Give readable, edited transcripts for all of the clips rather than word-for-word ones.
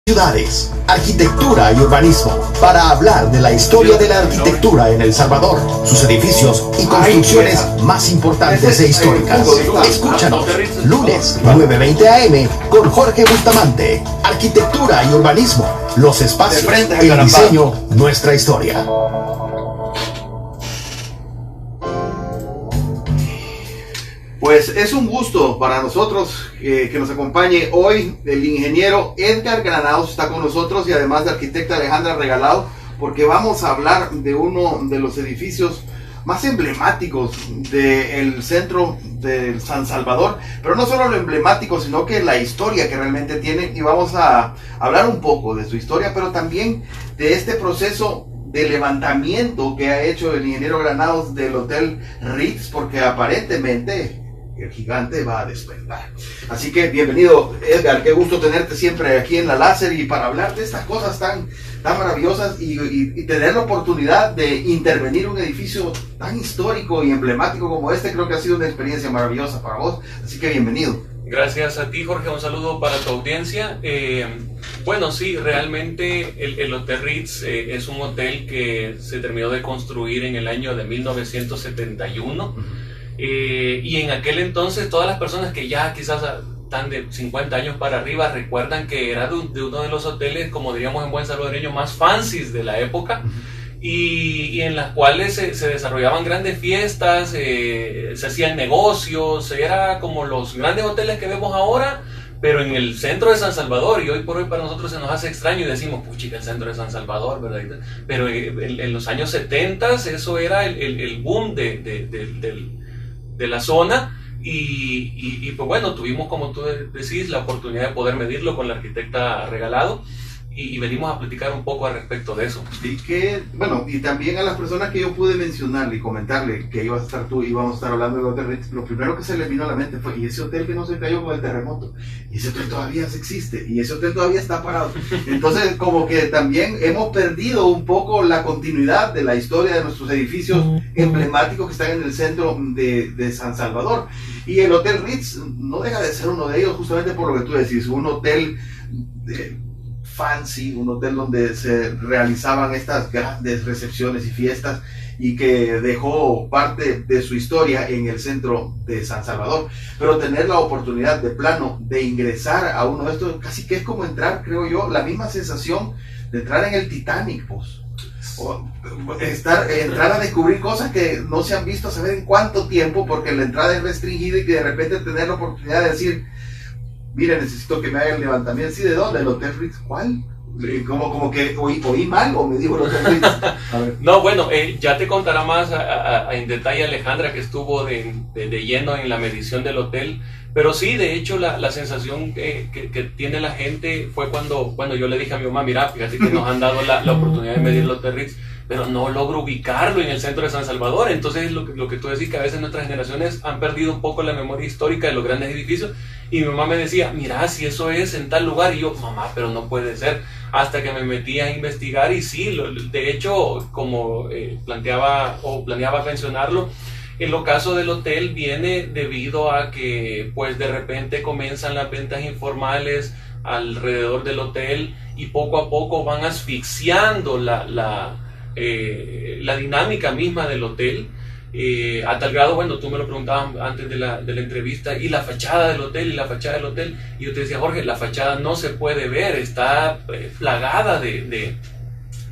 Ciudades, arquitectura y urbanismo, para hablar de la historia de la arquitectura en El Salvador, sus edificios y construcciones más importantes e históricas. Escúchanos, lunes 9:20 AM con Jorge Bustamante. Arquitectura y urbanismo, los espacios, el diseño, nuestra historia. Pues es un gusto para nosotros que nos acompañe hoy el ingeniero Edgar Granados, está con nosotros, y además de arquitecta Alejandra Regalado, porque vamos a hablar de uno de los edificios más emblemáticos del centro de San Salvador, pero no solo lo emblemático, sino que la historia que realmente tiene, y vamos a hablar un poco de su historia, pero también de este proceso de levantamiento que ha hecho el ingeniero Granados del Hotel Ritz, porque aparentemente el gigante va a despertar. Así que bienvenido, Edgar, qué gusto tenerte siempre aquí en La Láser y para hablar de estas cosas tan maravillosas y tener la oportunidad de intervenir un edificio tan histórico y emblemático como este. Creo que ha sido una experiencia maravillosa para vos, así que bienvenido. Gracias a ti, Jorge, un saludo para tu audiencia. Bueno, sí, realmente el Hotel Ritz es un hotel que se terminó de construir en el año de 1971. Y en aquel entonces todas las personas que ya quizás están de 50 años para arriba recuerdan que era de uno de los hoteles, como diríamos en buen salvadoreño, más fancies de la época, y en las cuales se desarrollaban grandes fiestas, se hacían negocios, era como los grandes hoteles que vemos ahora, pero en el centro de San Salvador, y hoy por hoy para nosotros se nos hace extraño y decimos, puchica, el centro de San Salvador, ¿verdad? Pero en los años 70 eso era el boom de la zona, y pues bueno, tuvimos, como tú decís, la oportunidad de poder medirlo con la arquitecta Regalado, y venimos a platicar un poco al respecto de eso. Y que, bueno, y también a las personas que yo pude mencionarle y comentarle que ibas a estar tú y íbamos a estar hablando del Hotel Ritz, lo primero que se le vino a la mente fue, y ese hotel que no se cayó con el terremoto, y ese hotel todavía existe, y ese hotel todavía está parado. Entonces, como que también hemos perdido un poco la continuidad de la historia de nuestros edificios emblemáticos que están en el centro de San Salvador. Y el Hotel Ritz no deja de ser uno de ellos, justamente por lo que tú decís, un hotel fancy, un hotel donde se realizaban estas grandes recepciones y fiestas, y que dejó parte de su historia en el centro de San Salvador. Pero tener la oportunidad de plano de ingresar a uno de estos, casi que es como entrar, creo yo, la misma sensación de entrar en el Titanic, pues. O entrar a descubrir cosas que no se han visto a saber en cuánto tiempo, porque la entrada es restringida, y que de repente tener la oportunidad de decir, mire, necesito que me haga el levantamiento. ¿Sí? ¿De dónde? ¿El Hotel Ritz? ¿Cuál? Como que oí mal, o me dijo el Hotel Ritz. A ver. No, bueno, ya te contará más en detalle Alejandra, que estuvo de lleno en la medición del hotel. Pero sí, de hecho, la sensación que tiene la gente fue cuando yo le dije a mi mamá, mira, fíjate que nos han dado la oportunidad de medir el Hotel Ritz, pero no logro ubicarlo en el centro de San Salvador. Entonces, lo que tú decís, que a veces nuestras generaciones han perdido un poco la memoria histórica de los grandes edificios, y mi mamá me decía, mira, si eso es en tal lugar, y yo, mamá, pero no puede ser, hasta que me metí a investigar, y sí, de hecho, como planeaba mencionarlo, el ocaso del hotel viene debido a que, pues, de repente comienzan las ventas informales alrededor del hotel, y poco a poco van asfixiando la dinámica misma del hotel, a tal grado, bueno, tú me lo preguntabas antes de la entrevista, y la fachada del hotel, y yo te decía, Jorge, la fachada no se puede ver, está plagada de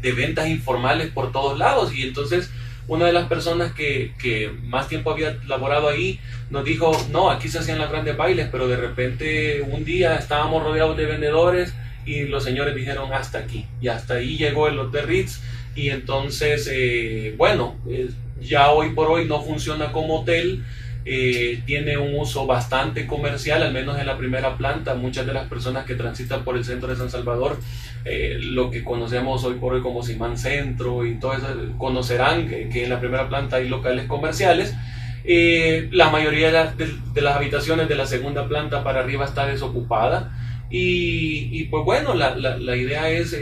ventas informales por todos lados. Y entonces una de las personas que más tiempo había laborado ahí nos dijo, no, aquí se hacían los grandes bailes, pero de repente un día estábamos rodeados de vendedores, y los señores dijeron, hasta aquí, y hasta ahí llegó el Hotel Ritz. Y entonces, ya hoy por hoy no funciona como hotel, tiene un uso bastante comercial, al menos en la primera planta. Muchas de las personas que transitan por el centro de San Salvador, lo que conocemos hoy por hoy como Simán Centro y todo eso, conocerán que en la primera planta hay locales comerciales. La mayoría de las habitaciones de la segunda planta para arriba está desocupada, y pues bueno, la idea es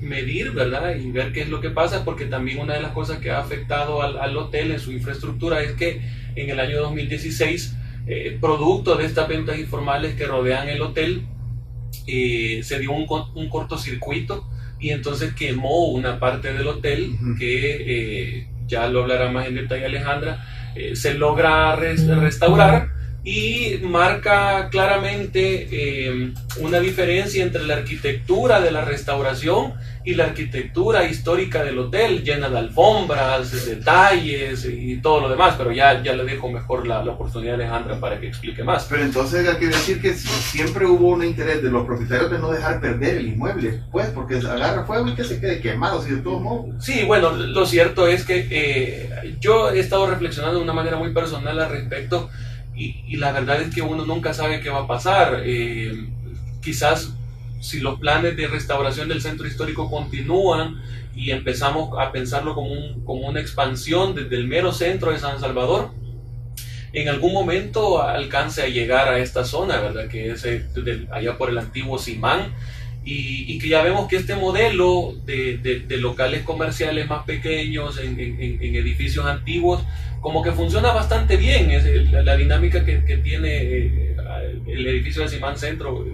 medir, ¿verdad? Y ver qué es lo que pasa, porque también una de las cosas que ha afectado al hotel en su infraestructura es que en el año 2016, producto de estas ventas informales que rodean el hotel, se dio un cortocircuito y entonces quemó una parte del hotel que ya lo hablará más en detalle Alejandra. Se logra restaurar y marca claramente una diferencia entre la arquitectura de la restauración y la arquitectura histórica del hotel, llena de alfombras, detalles y todo lo demás, pero ya le dejo mejor la oportunidad a Alejandra para que explique más. Pero entonces hay que decir que siempre hubo un interés de los propietarios de no dejar perder el inmueble, pues, porque agarra fuego y que se quede quemado, si de todos modos. Sí, bueno, lo cierto es que yo he estado reflexionando de una manera muy personal al respecto y la verdad es que uno nunca sabe qué va a pasar. Quizás si los planes de restauración del centro histórico continúan y empezamos a pensarlo como una expansión desde el mero centro de San Salvador, en algún momento alcance a llegar a esta zona, ¿verdad? Que es allá por el antiguo Simán, y que ya vemos que este modelo de locales comerciales más pequeños en edificios antiguos como que funciona bastante bien. La dinámica que tiene el edificio de Simán Centro,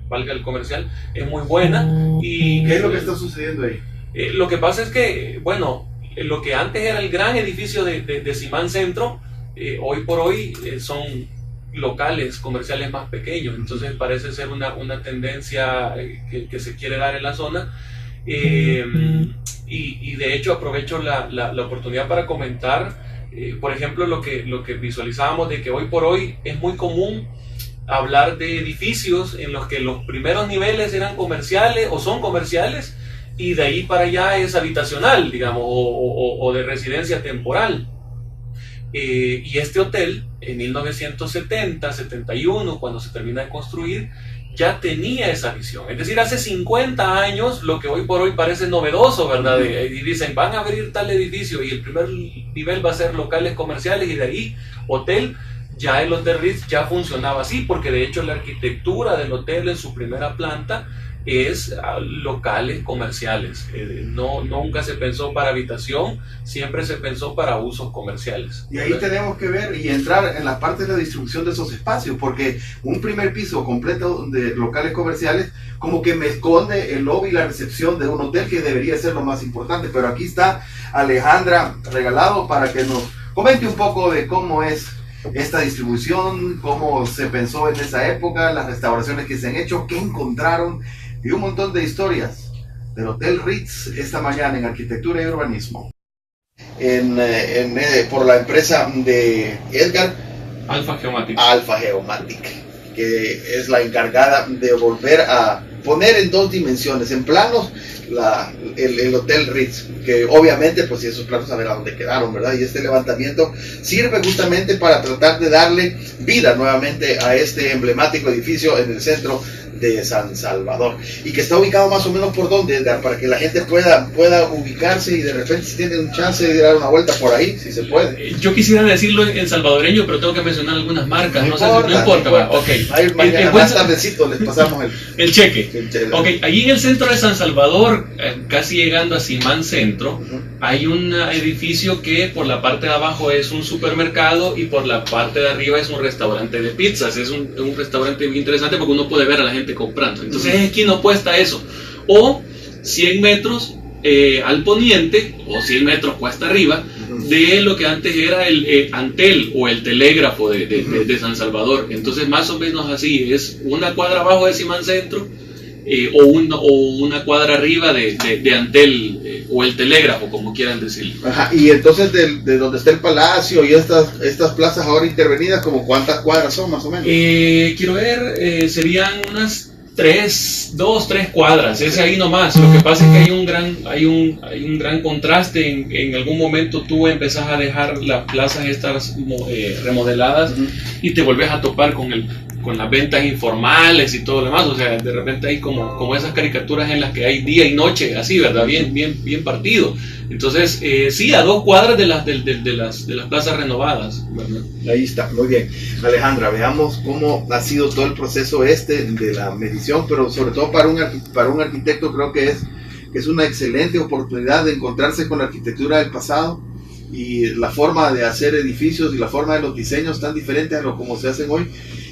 valga el comercial, es muy buena. Y ¿qué es lo que está sucediendo ahí? Lo que pasa es que, bueno, lo que antes era el gran edificio de Simán Centro, hoy por hoy son locales comerciales más pequeños. Entonces parece ser una tendencia que se quiere dar en la zona. Y de hecho aprovecho la oportunidad para comentar, por ejemplo, lo que visualizábamos de que hoy por hoy es muy común hablar de edificios en los que los primeros niveles eran comerciales o son comerciales y de ahí para allá es habitacional, digamos, o de residencia temporal. Y este hotel en 1970, 71, cuando se termina de construir, ya tenía esa visión. Es decir, hace 50 años, lo que hoy por hoy parece novedoso, ¿verdad? Y dicen, van a abrir tal edificio y el primer nivel va a ser locales comerciales y de ahí hotel. Ya el Hotel Ritz ya funcionaba así, porque de hecho la arquitectura del hotel en su primera planta es locales comerciales. Nunca se pensó para habitación, siempre se pensó para usos comerciales. Y ahí tenemos que ver y entrar en la parte de la distribución de esos espacios, porque un primer piso completo de locales comerciales como que me esconde el lobby y la recepción de un hotel, que debería ser lo más importante. Pero aquí está Alejandra Regalado para que nos comente un poco de cómo es esta distribución, cómo se pensó en esa época, las restauraciones que se han hecho, qué encontraron y un montón de historias del Hotel Ritz esta mañana en Arquitectura y Urbanismo. Por la empresa de Edgar, Alfa Geomatic, que es la encargada de volver a poner en dos dimensiones, en planos, el Hotel Ritz, que obviamente, pues si esos planos a ver a dónde quedaron, ¿verdad? Y este levantamiento sirve justamente para tratar de darle vida nuevamente a este emblemático edificio en el centro de San Salvador, y que está ubicado más o menos por donde, Edgar, para que la gente pueda ubicarse y de repente si tienen un chance de dar una vuelta por ahí, si se puede. Yo quisiera decirlo en salvadoreño, pero tengo que mencionar algunas marcas. No importa. Okay. Ahí mañana más tardecito les pasamos el cheque. Ok, allí en el centro de San Salvador, casi llegando a Simán Centro, hay un edificio que por la parte de abajo es un supermercado y por la parte de arriba es un restaurante de pizzas. Es un restaurante muy interesante porque uno puede ver a la gente comprando. Entonces es esquina opuesta a eso. O 100 metros al poniente, o 100 metros cuesta arriba, de lo que antes era el Antel o el telégrafo de San Salvador. Entonces más o menos así, es una cuadra abajo de Simán Centro, o una cuadra arriba de Antel, o el telégrafo, como quieran decirlo. Ajá, y entonces de donde está el Palacio y estas plazas ahora intervenidas, ¿como cuántas cuadras son más o menos? Quiero ver, serían unas 2, 3 cuadras, es ahí nomás. Lo que pasa es que hay un gran contraste. En algún momento tú empezás a dejar las plazas estas remodeladas y te volvés a topar con las ventas informales y todo lo demás. O sea, de repente hay como esas caricaturas en las que hay día y noche, así, ¿verdad? Bien partido. Entonces, sí, a 2 cuadras de las plazas renovadas, ¿verdad? Ahí está, muy bien. Alejandra, veamos cómo ha sido todo el proceso de la medición, pero sobre todo para un arquitecto creo que es una excelente oportunidad de encontrarse con la arquitectura del pasado y la forma de hacer edificios y la forma de los diseños tan diferentes a lo como se hacen hoy.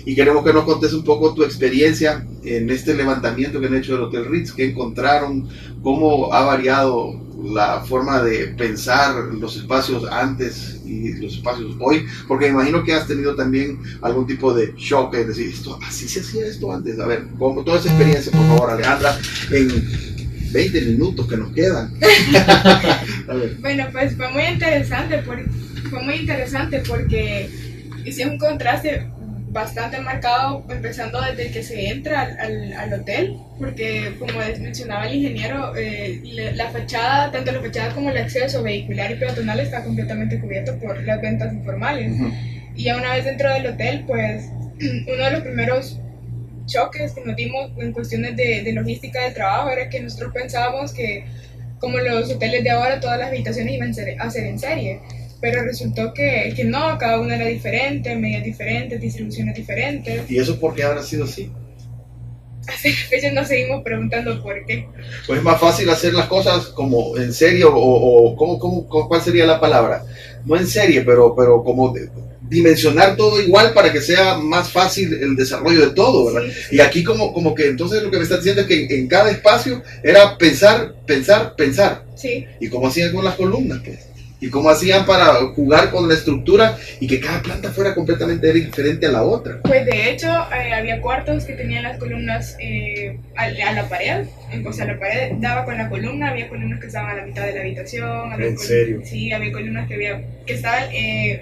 y queremos que nos contes un poco tu experiencia en este levantamiento que han hecho del Hotel Ritz, qué encontraron, cómo ha variado la forma de pensar los espacios antes y los espacios hoy, porque me imagino que has tenido también algún tipo de shock, es decir, esto, así se hacía esto antes. A ver, como toda esa experiencia, por favor, Alejandra, en 20 minutos que nos quedan. A ver. Bueno, pues fue muy interesante porque es un contraste bastante marcado, empezando desde que se entra al hotel, porque como mencionaba el ingeniero, la fachada, tanto la fachada como el acceso vehicular y peatonal está completamente cubierto por las ventas informales. Y ya una vez dentro del hotel, pues uno de los primeros choques que nos dimos en cuestiones de logística de trabajo era que nosotros pensábamos que, como los hoteles de ahora, todas las habitaciones iban a ser en serie. Pero resultó que no, cada una era diferente, medidas diferentes, distribuciones diferentes. ¿Y eso por qué habrá sido así? Hasta la fecha nos seguimos preguntando por qué. Pues es más fácil hacer las cosas como en serie, o ¿cuál sería la palabra? No en serie, pero como dimensionar todo igual para que sea más fácil el desarrollo de todo, ¿verdad? Sí. Y aquí como que entonces lo que me está diciendo es que en cada espacio era pensar. Sí. ¿Y cómo hacían con las columnas, pues? ¿Y cómo hacían para jugar con la estructura y que cada planta fuera completamente diferente a la otra? Pues de hecho había cuartos que tenían las columnas a la pared, o sea, la pared daba con la columna, había columnas que estaban a la mitad de la habitación. ¿En serio? Sí, había columnas que estaban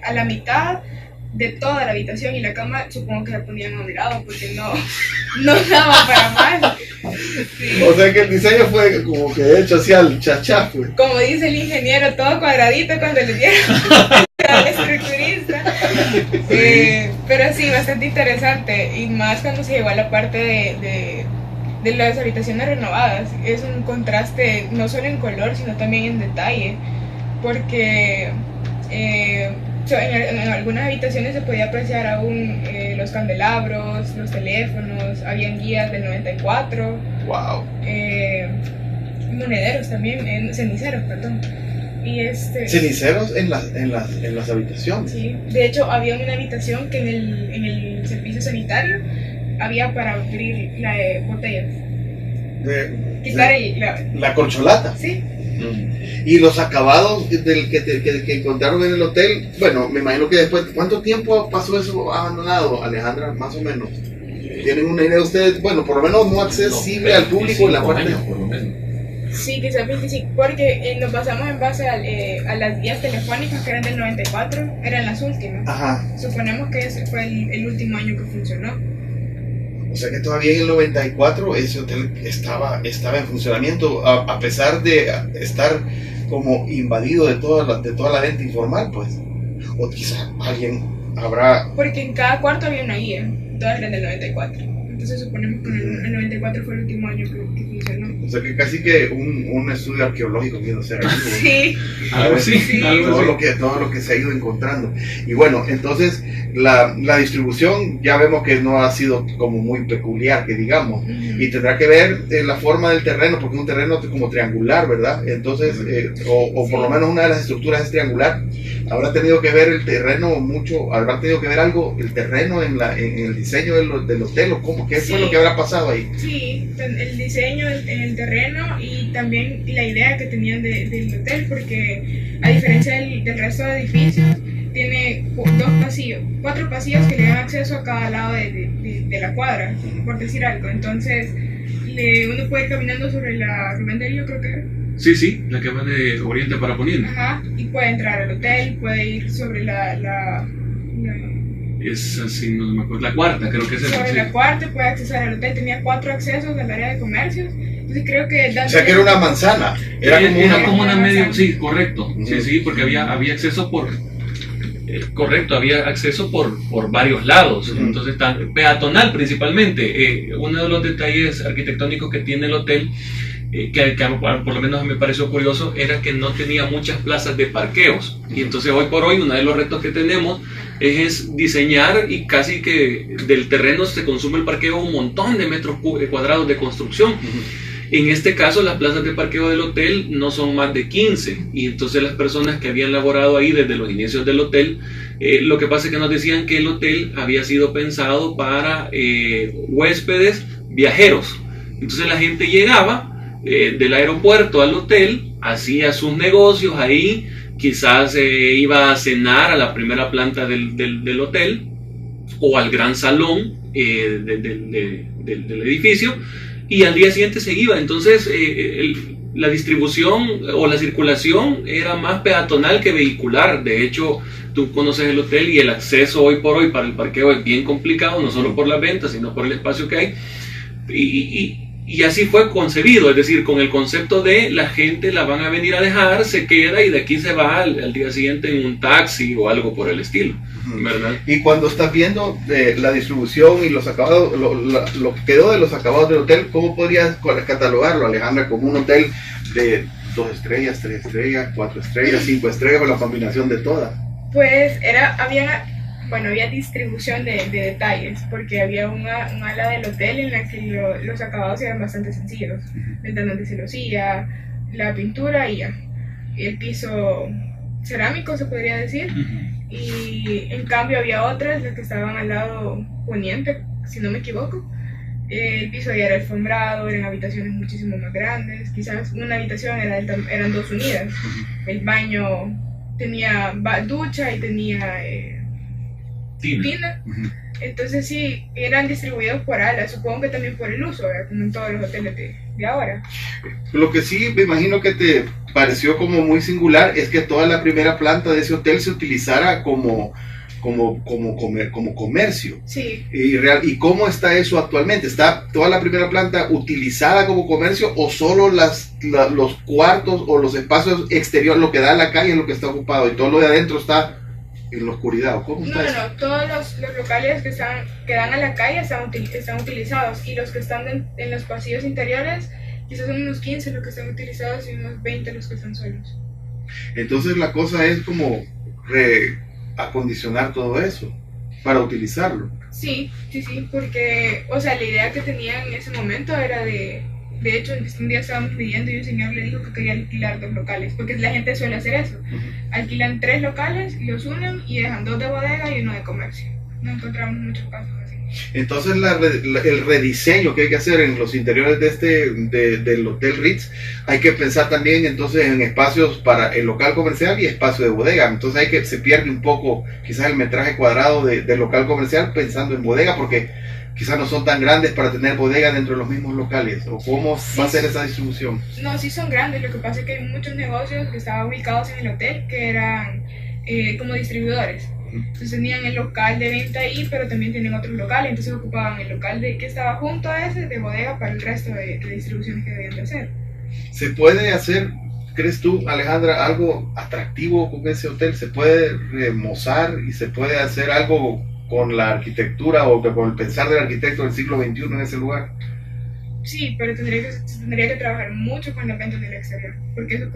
a la mitad de toda la habitación, y la cama supongo que la ponían a un lado porque no daba para más. Sí. O sea que el diseño fue como que hecho hacia el chachá, pues. Como dice el ingeniero, todo cuadradito cuando le dieron al estructurista. Pero sí, bastante interesante, y más cuando se llegó a la parte de las habitaciones renovadas. Es un contraste no solo en color, sino también en detalle, porque en algunas habitaciones se podía apreciar aún los candelabros, los teléfonos, habían guías del 94. Wow. Monederos también, ceniceros, perdón. Y ceniceros en las habitaciones. Sí, de hecho había una habitación que en el servicio sanitario había para abrir la botella. Quitar la corcholata. Sí. Y los acabados que encontraron en el hotel, bueno, me imagino que después, ¿cuánto tiempo pasó eso abandonado, Alejandra? Más o menos. ¿Tienen una idea ustedes? Bueno, por lo menos no accesible al público en la parte. Por lo menos. Sí, quizás 25, porque nos basamos en base a las guías telefónicas que eran del 94, eran las últimas. Ajá. Suponemos que ese fue el último año que funcionó. O sea que todavía en el 94 ese hotel estaba en funcionamiento, a pesar de estar como invadido de toda la gente informal, pues. O quizá alguien habrá... Porque en cada cuarto había una guía, todas eran del 94. Entonces suponemos que el 94 fue el último año que funcionó. O sea que casi que un estudio arqueológico quiero hacer aquí. Sí. Algo así. Todo lo que se ha ido encontrando. Y bueno, entonces la distribución ya vemos que no ha sido como muy peculiar, que digamos. Y tendrá que ver la forma del terreno, porque es un terreno como triangular, ¿verdad? Entonces, o por lo menos una de las estructuras es triangular. Habrá tenido que ver el terreno habrá tenido que ver algo, el terreno en el diseño del hotel, o cómo, ¿qué fue lo que habrá pasado ahí? Sí, el diseño en el terreno y también la idea que tenían del hotel, porque a diferencia del resto de edificios, tiene 4 pasillos que le dan acceso a cada lado de la cuadra, por decir algo. Entonces, uno puede ir caminando sobre la Rubén Darío, creo que. Sí, la que va de oriente para poniente. Ajá, y puede entrar al hotel, puede ir sobre es así, no me acuerdo, la cuarta creo que es esa. Sobre la cuarta puede accesar al hotel, tenía 4 accesos al área de comercios. Entonces creo que... O sea que era una manzana. Era como una media, sí, correcto. Sí, porque había acceso correcto, había acceso por varios lados, entonces peatonal principalmente. Uno de los detalles arquitectónicos que tiene el hotel, que por lo menos me pareció curioso, era que no tenía muchas plazas de parqueos. Y entonces hoy por hoy uno de los retos que tenemos es diseñar, y casi que del terreno se consume el parqueo un montón de metros cuadrados de construcción. En este caso, las plazas de parqueo del hotel no son más de 15, y entonces las personas que habían laborado ahí desde los inicios del hotel, lo que pasa es que nos decían que el hotel había sido pensado para huéspedes viajeros. Entonces la gente llegaba del aeropuerto al hotel, hacía sus negocios ahí, quizás iba a cenar a la primera planta del hotel o al gran salón del edificio, y al día siguiente se iba. Entonces la distribución o la circulación era más peatonal que vehicular. De hecho, tú conoces el hotel y el acceso hoy por hoy para el parqueo es bien complicado, no solo por las ventas, sino por el espacio que hay. Y así fue concebido, es decir, con el concepto de la gente la van a venir a dejar, se queda y de aquí se va al día siguiente en un taxi o algo por el estilo, ¿verdad? Y cuando estás viendo la distribución y los acabados, lo que quedó de los acabados del hotel, ¿cómo podrías catalogarlo, Alejandra, como un hotel de 2 estrellas, 3 estrellas, 4 estrellas, 5 estrellas, o la combinación de todas? Pues había distribución de detalles, porque había un ala del hotel en la que los acabados eran bastante sencillos: ventanas de celosía, la pintura y ya. Y el piso cerámico, se podría decir. Y en cambio había otras, las que estaban al lado poniente, si no me equivoco. El piso ya era alfombrado, eran habitaciones muchísimo más grandes. Quizás una habitación eran 2 unidas. El baño tenía ducha y tenía tina. Entonces sí, eran distribuidos por alas, supongo que también por el uso, ¿verdad? Como en todos los hoteles de ahora. Lo que sí me imagino que te pareció como muy singular es que toda la primera planta de ese hotel se utilizara como comercio. Sí. ¿Y cómo está eso actualmente? ¿Está toda la primera planta utilizada como comercio, o solo los cuartos o los espacios exteriores, lo que da a la calle, es lo que está ocupado, y todo lo de adentro está en la oscuridad? ¿Cómo está eso? No, todos los locales que dan a la calle están utilizados, y los que están en los pasillos interiores, quizás son unos 15 los que están utilizados y unos 20 los que están solos. Entonces la cosa es como acondicionar todo eso para utilizarlo. Sí, porque, o sea, la idea que tenían en ese momento era de hecho, un día estábamos pidiendo y un señor le dijo que quería alquilar 2 locales, porque la gente suele hacer eso. Alquilan 3 locales, los unen y dejan 2 de bodega y 1 de comercio. No encontramos muchos casos así. Entonces el rediseño que hay que hacer en los interiores del Hotel Ritz, hay que pensar también entonces en espacios para el local comercial y espacio de bodega. Entonces se pierde un poco quizás el metraje cuadrado del local comercial pensando en bodega, porque quizás no son tan grandes para tener bodega dentro de los mismos locales. ¿O cómo va a ser esa distribución? No, sí son grandes. Lo que pasa es que hay muchos negocios que estaban ubicados en el hotel que eran como distribuidores. Entonces tenían el local de venta ahí, pero también tienen otros locales. Entonces ocupaban el local que estaba junto a ese de bodega para el resto de distribuciones que debían de hacer. ¿Se puede hacer, crees tú, Alejandra, algo atractivo con ese hotel? ¿Se puede remozar y se puede hacer algo con la arquitectura o con el pensar del arquitecto del siglo XXI en ese lugar? Sí, pero tendría que trabajar mucho con las ventas del exterior, porque eso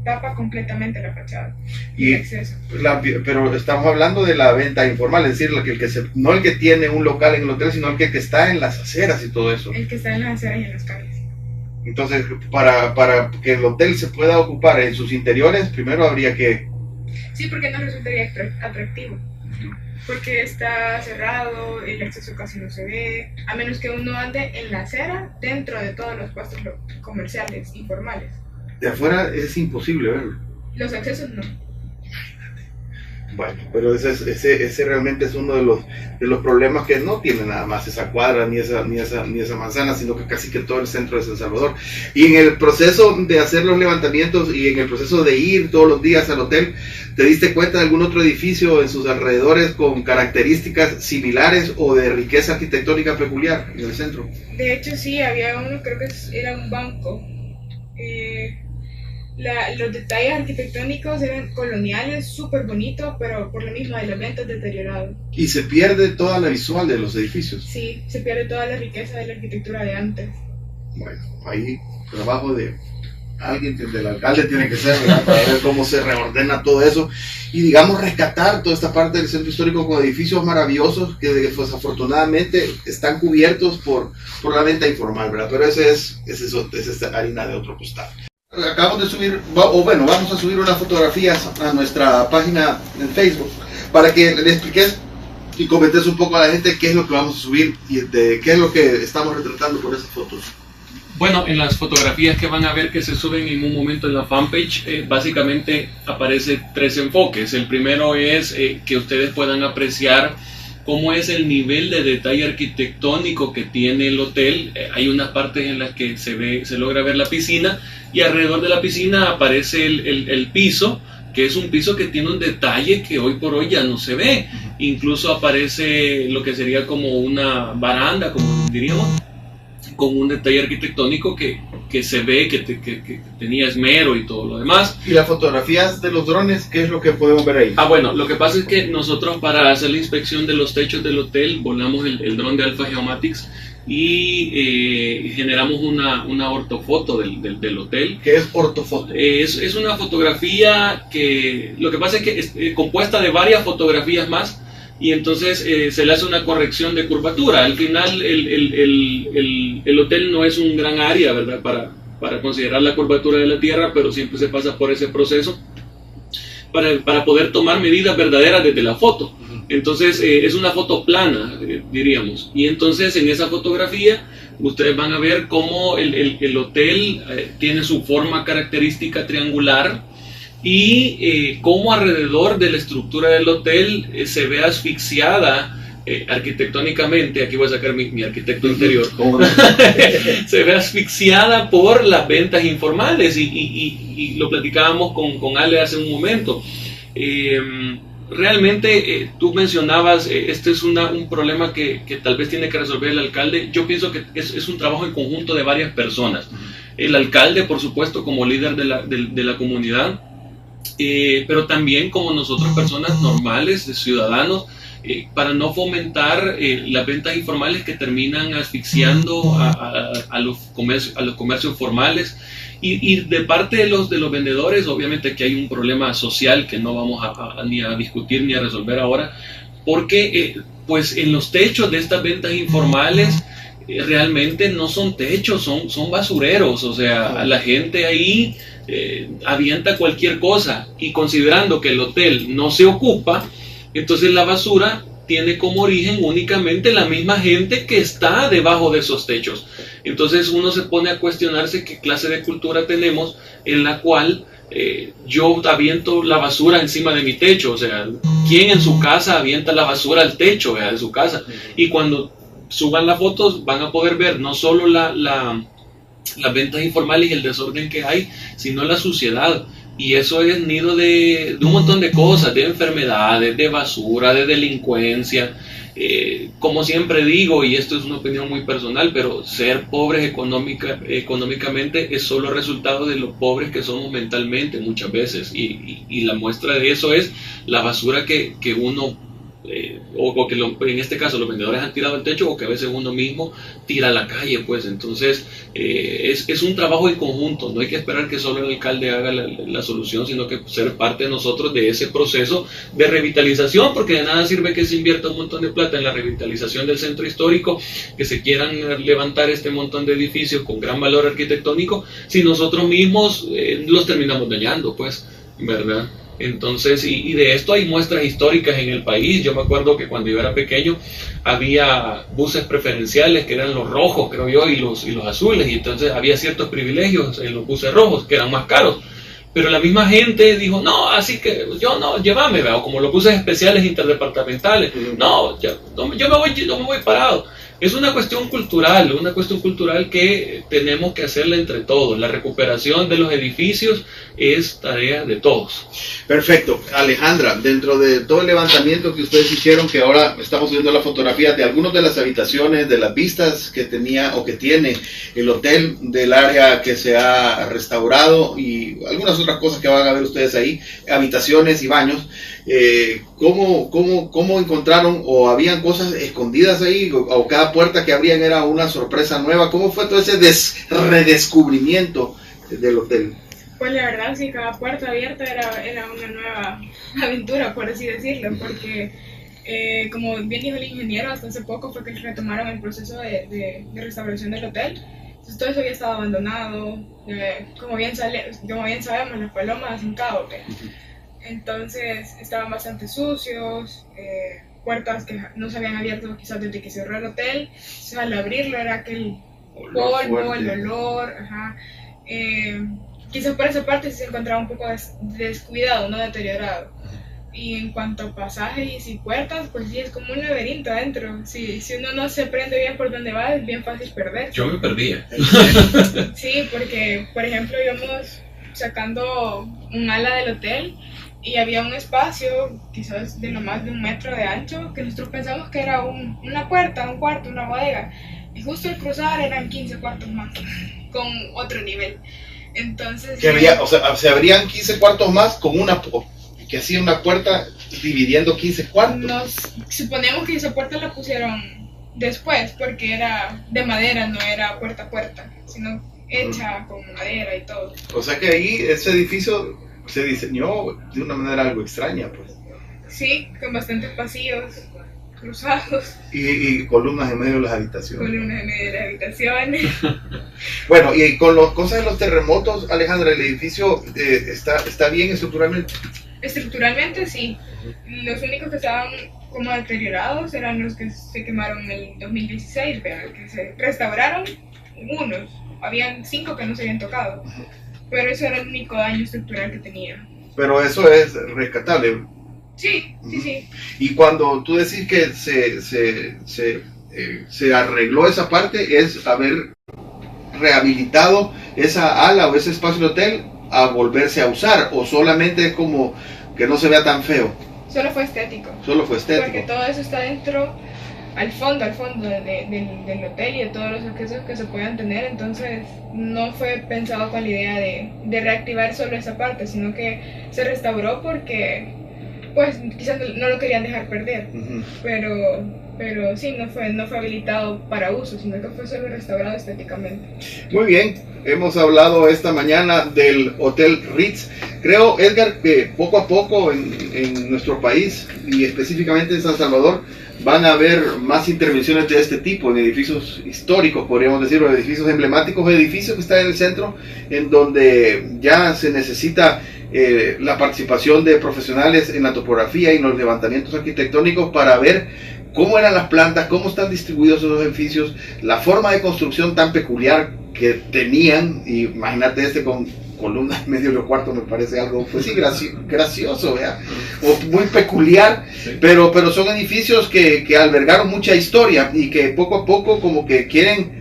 tapa completamente la fachada y el acceso. Pero estamos hablando de la venta informal, es decir, no el que tiene un local en el hotel, sino el que está en las aceras y todo eso. El que está en las aceras y en las calles. Entonces, para que el hotel se pueda ocupar en sus interiores, primero habría que... Sí, porque no resultaría atractivo. Porque está cerrado, el acceso casi no se ve, a menos que uno ande en la acera dentro de todos los puestos comerciales informales. De afuera es imposible verlo. Los accesos no. Bueno, pero ese realmente es uno de los problemas, que no tiene nada más esa cuadra ni esa manzana, sino que casi que todo el centro de San Salvador. Y en el proceso de hacer los levantamientos y en el proceso de ir todos los días al hotel, ¿te diste cuenta de algún otro edificio en sus alrededores con características similares o de riqueza arquitectónica peculiar en el centro? De hecho sí, había uno, creo que era un banco. Los detalles arquitectónicos eran coloniales, súper bonitos, pero por lo mismo de las ventas deteriorado. Y se pierde toda la visual de los edificios. Sí, se pierde toda la riqueza de la arquitectura de antes. Bueno, ahí trabajo de alguien del alcalde tiene que ser, ¿verdad? Para ver cómo se reordena todo eso y, digamos, rescatar toda esta parte del centro histórico con edificios maravillosos que desafortunadamente están cubiertos por la venta informal, ¿verdad? Pero esa es harina de otro costal. Acabamos de subir, vamos a subir unas fotografías a nuestra página en Facebook para que le expliques y comentes un poco a la gente qué es lo que vamos a subir y qué es lo que estamos retratando con esas fotos. Bueno, en las fotografías que van a ver que se suben en un momento en la fanpage, básicamente aparece 3 enfoques. El primero es que ustedes puedan apreciar cómo es el nivel de detalle arquitectónico que tiene el hotel. Hay unas partes en las que se logra ver la piscina y alrededor de la piscina aparece el piso, que es un piso que tiene un detalle que hoy por hoy ya no se ve. Incluso aparece lo que sería como una baranda, como diríamos, con un detalle arquitectónico que se ve que tenía esmero y todo lo demás. ¿Y las fotografías de los drones, qué es lo que podemos ver ahí? Bueno, lo que pasa es que nosotros para hacer la inspección de los techos del hotel volamos el dron de Alpha Geomatics y generamos una ortofoto del hotel. ¿Qué es ortofoto? Es una fotografía que lo que pasa es que es compuesta de varias fotografías más. Y entonces se le hace una corrección de curvatura. Al final el hotel no es un gran área, ¿verdad? Para considerar la curvatura de la Tierra, pero siempre se pasa por ese proceso para poder tomar medidas verdaderas desde la foto. Entonces es una foto plana, diríamos. Y entonces en esa fotografía ustedes van a ver cómo el hotel tiene su forma característica triangular, y cómo alrededor de la estructura del hotel se ve asfixiada arquitectónicamente. Aquí voy a sacar mi arquitecto interior. Se ve asfixiada por las ventas informales y lo platicábamos con Ale hace un momento. Realmente tú mencionabas, este es un problema que tal vez tiene que resolver el alcalde. Yo pienso que es un trabajo en conjunto de varias personas. El alcalde, por supuesto, como líder de la comunidad, pero también como nosotros, personas normales, ciudadanos, para no fomentar las ventas informales que terminan asfixiando a los comercios formales. Y de parte de los vendedores, obviamente que hay un problema social que no vamos ni a discutir ni a resolver ahora, porque pues en los techos de estas ventas informales realmente no son techos, son basureros. O sea, la gente ahí avienta cualquier cosa, y considerando que el hotel no se ocupa, entonces la basura tiene como origen únicamente la misma gente que está debajo de esos techos. Entonces uno se pone a cuestionarse qué clase de cultura tenemos en la cual yo aviento la basura encima de mi techo. O sea, ¿quién en su casa avienta la basura al techo de su casa? Y cuando suban las fotos van a poder ver no solo las ventas informales y el desorden que hay, sino la suciedad. Y eso es nido de un montón de cosas, de enfermedades, de basura, de delincuencia. Como siempre digo, y esto es una opinión muy personal, pero ser pobres económicamente es solo resultado de lo pobres que somos mentalmente muchas veces. Y la muestra de eso es la basura que uno, o que en este caso los vendedores han tirado al techo, o que a veces uno mismo tira a la calle, pues. Entonces es un trabajo en conjunto. No hay que esperar que solo el alcalde haga la solución, sino que ser parte de nosotros de ese proceso de revitalización, porque de nada sirve que se invierta un montón de plata en la revitalización del centro histórico, que se quieran levantar este montón de edificios con gran valor arquitectónico, si nosotros mismos los terminamos dañando, pues, ¿verdad? Entonces, y de esto hay muestras históricas en el país. Yo me acuerdo que cuando yo era pequeño había buses preferenciales que eran los rojos, creo yo, y los azules, y entonces había ciertos privilegios en los buses rojos que eran más caros. Pero la misma gente dijo, no, así que yo no, llévame, o como los buses especiales interdepartamentales, no, yo me voy parado. Es una cuestión cultural que tenemos que hacerla entre todos. La recuperación de los edificios es tarea de todos. Perfecto. Alejandra, dentro de todo el levantamiento que ustedes hicieron, que ahora estamos viendo las fotografías de algunas de las habitaciones, de las vistas que tenía o que tiene el hotel, del área que se ha restaurado y algunas otras cosas que van a ver ustedes ahí, habitaciones y baños, ¿cómo encontraron, o habían cosas escondidas ahí, o cada puerta que abrían era una sorpresa nueva? ¿Cómo fue todo ese redescubrimiento del hotel? Pues la verdad, sí, cada puerta abierta era una nueva aventura, por así decirlo, porque como bien dijo el ingeniero, hasta hace poco fue que retomaron el proceso de restauración del hotel. Entonces todo eso había estado abandonado, como bien sabemos, las palomas hacen caos. Entonces estaban bastante sucios, puertas que no se habían abierto quizás desde que cerró el hotel. Entonces al abrirlo era aquel polvo, el olor, quizás por esa parte se encontraba un poco descuidado, no deteriorado. Y en cuanto a pasajes y puertas, pues sí, es como un laberinto adentro. Si uno no se aprende bien por dónde va, es bien fácil perder. Yo me perdía. Sí, porque, por ejemplo, íbamos sacando un ala del hotel y había un espacio, quizás de no más de 1 metro de ancho, que nosotros pensamos que era una puerta, un cuarto, una bodega. Y justo al cruzar eran 15 cuartos más, con otro nivel. Entonces... se abrían 15 cuartos más con que hacía una puerta dividiendo 15 cuartos. Suponemos que esa puerta la pusieron después, porque era de madera, no era puerta a puerta, sino hecha con madera y todo. O sea que ahí ese edificio se diseñó de una manera algo extraña, pues. Sí, con bastantes pasillos cruzados. Y columnas en medio de las habitaciones. Columnas en medio de las habitaciones. Bueno, y con las cosas de los terremotos, Alejandra, ¿el edificio está bien estructuralmente? Estructuralmente sí. Los únicos que estaban como deteriorados eran los que se quemaron en el 2016, pero que se restauraron unos. Habían 5 que no se habían tocado. Pero eso era el único daño estructural que tenía. Pero eso es rescatable. Sí. Y cuando tú decís que se arregló esa parte, es haber rehabilitado esa ala o ese espacio del hotel a volverse a usar, o solamente es como que no se vea tan feo. Solo fue estético. Porque todo eso está dentro, al fondo del hotel y de todos los accesos que se puedan tener. Entonces no fue pensado con la idea de reactivar solo esa parte, sino que se restauró porque pues quizás no lo querían dejar perder. Pero sí, no fue habilitado para uso, sino que fue solo restaurado estéticamente. Muy bien, hemos hablado esta mañana del Hotel Ritz. Creo, Edgar, que poco a poco en nuestro país y específicamente en San Salvador van a haber más intervenciones de este tipo en edificios históricos, podríamos decir, o edificios emblemáticos, edificios que están en el centro, en donde ya se necesita la participación de profesionales en la topografía y en los levantamientos arquitectónicos para ver cómo eran las plantas, cómo están distribuidos esos edificios, la forma de construcción tan peculiar que tenían. Y imagínate con columnas en medio de los cuartos, me parece algo, pues sí, gracioso, ¿verdad? O muy peculiar, sí. pero son edificios que albergaron mucha historia y que poco a poco como que quieren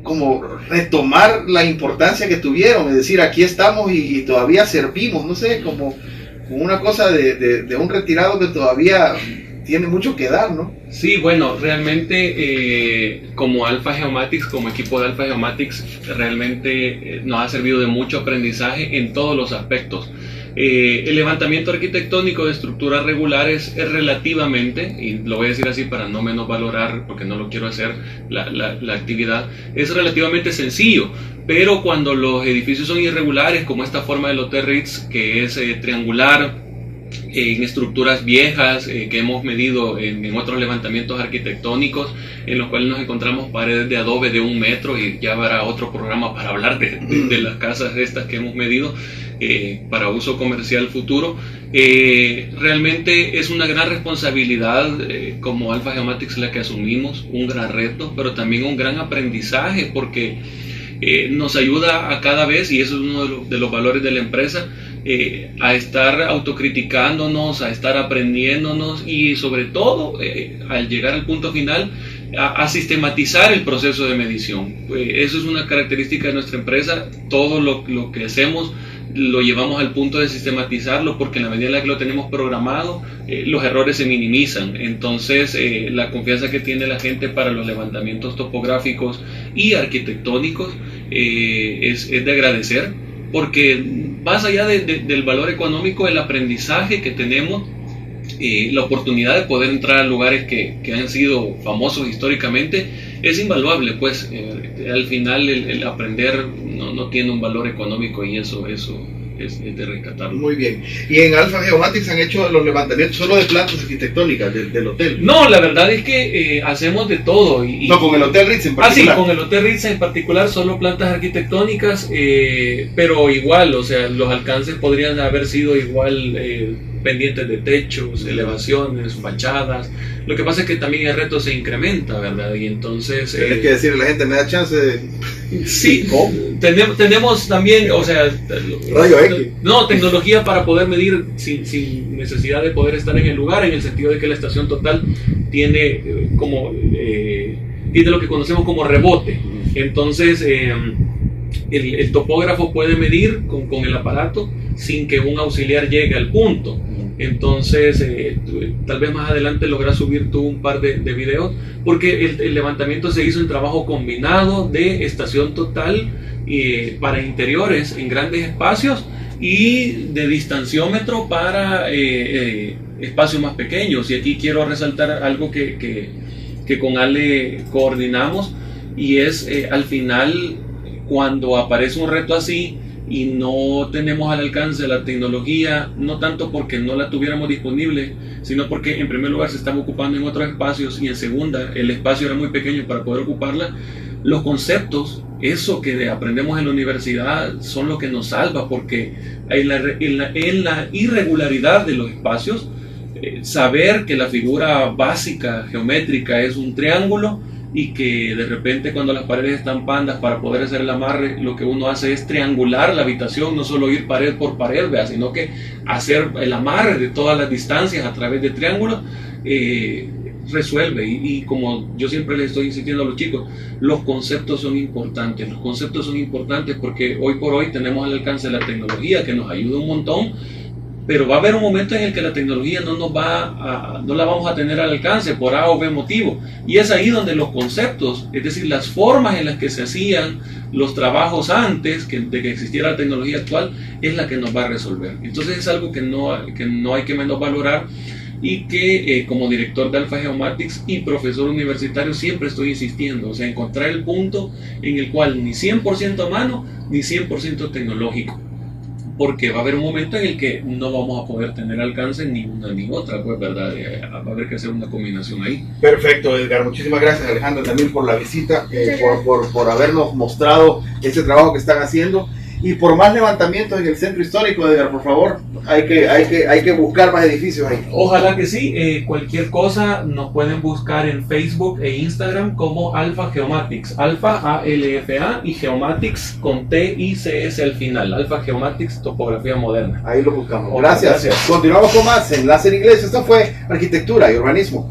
como retomar la importancia que tuvieron, es decir, aquí estamos y todavía servimos, no sé, como una cosa de un retirado que todavía tiene mucho que dar, ¿no? Sí, bueno, realmente como Alpha Geomatics, como equipo de Alpha Geomatics, realmente nos ha servido de mucho aprendizaje en todos los aspectos. El levantamiento arquitectónico de estructuras regulares es relativamente, y lo voy a decir así para no menos valorar, porque no lo quiero hacer, la actividad, es relativamente sencillo, pero cuando los edificios son irregulares, como esta forma del Hotel Ritz, que es triangular, en estructuras viejas que hemos medido en otros levantamientos arquitectónicos, en los cuales nos encontramos paredes de adobe de 1 metro, y ya habrá otro programa para hablar de las casas estas que hemos medido para uso comercial futuro. Realmente es una gran responsabilidad como Alpha Geomatics la que asumimos, un gran reto, pero también un gran aprendizaje, porque nos ayuda a cada vez, y eso es uno de los valores de la empresa, a estar autocriticándonos, a estar aprendiéndonos y sobre todo al llegar al punto final a sistematizar el proceso de medición. Eso es una característica de nuestra empresa. Todo lo que hacemos lo llevamos al punto de sistematizarlo, porque en la medida en la que lo tenemos programado, los errores se minimizan. Entonces la confianza que tiene la gente para los levantamientos topográficos y arquitectónicos es de agradecer, porque más allá del valor económico, el aprendizaje que tenemos, la oportunidad de poder entrar a lugares que han sido famosos históricamente, es invaluable. Pues al final el aprender no tiene un valor económico y eso es de rescatarlo. Muy bien. ¿Y en Alpha Geomatics han hecho los levantamientos solo de plantas arquitectónicas del hotel? No, la verdad es que hacemos de todo. No, con el Hotel Ritz en particular. Sí, con el Hotel Ritz en particular, solo plantas arquitectónicas, pero igual, o sea, los alcances podrían haber sido igual pendientes de techos, elevaciones, fachadas. Lo que pasa es que también el reto se incrementa, ¿verdad? Y entonces... Tienes que decirle a la gente, me da chance de... Sí, tenemos también, o sea... Rayo X. No, tecnología para poder medir sin necesidad de poder estar en el lugar, en el sentido de que la estación total tiene tiene lo que conocemos como rebote. Entonces, el topógrafo puede medir con el aparato sin que un auxiliar llegue al punto. Entonces, tal vez más adelante logras subir tú un par de videos, porque el levantamiento se hizo en trabajo combinado de estación total para interiores en grandes espacios y de distanciómetro para espacios más pequeños. Y aquí quiero resaltar algo que con Ale coordinamos, y es al final, cuando aparece un reto así y no tenemos al alcance la tecnología, no tanto porque no la tuviéramos disponible, sino porque en primer lugar se estaba ocupando en otros espacios, y en segunda el espacio era muy pequeño para poder ocuparla. Los conceptos, eso que aprendemos en la universidad, son lo que nos salva, porque en la irregularidad de los espacios, saber que la figura básica geométrica es un triángulo, y que de repente cuando las paredes están pandas, para poder hacer el amarre, lo que uno hace es triangular la habitación, no solo ir pared por pared, sino que hacer el amarre de todas las distancias a través de triángulos, resuelve. Y como yo siempre les estoy insistiendo a los chicos, los conceptos son importantes. Los conceptos son importantes porque hoy por hoy tenemos al alcance la tecnología, que nos ayuda un montón, pero va a haber un momento en el que la tecnología no la vamos a tener al alcance por A o B motivo, y es ahí donde los conceptos, es decir, las formas en las que se hacían los trabajos antes de que existiera la tecnología actual, es la que nos va a resolver. Entonces es algo que no hay que menosvalorar, y que como director de Alpha Geomatics y profesor universitario siempre estoy insistiendo, o sea, encontrar el punto en el cual ni 100% a mano ni 100% tecnológico, porque va a haber un momento en el que no vamos a poder tener alcance ni una ni otra, pues, ¿verdad? Va a haber que hacer una combinación ahí. Perfecto, Edgar. Muchísimas gracias, Alejandra, también por la visita, por habernos mostrado ese trabajo que están haciendo, y por más levantamientos en el centro histórico, Edgar, por favor. Hay que buscar más edificios ahí. Ojalá que sí. Cualquier cosa nos pueden buscar en Facebook e Instagram como Alpha Geomatics. Alpha, A-L-F-A, y Geomatics con T-I-C-S al final. Alpha Geomatics, topografía moderna. Ahí lo buscamos. Gracias. Continuamos con más Enlace en Inglés. Esto fue Arquitectura y Urbanismo.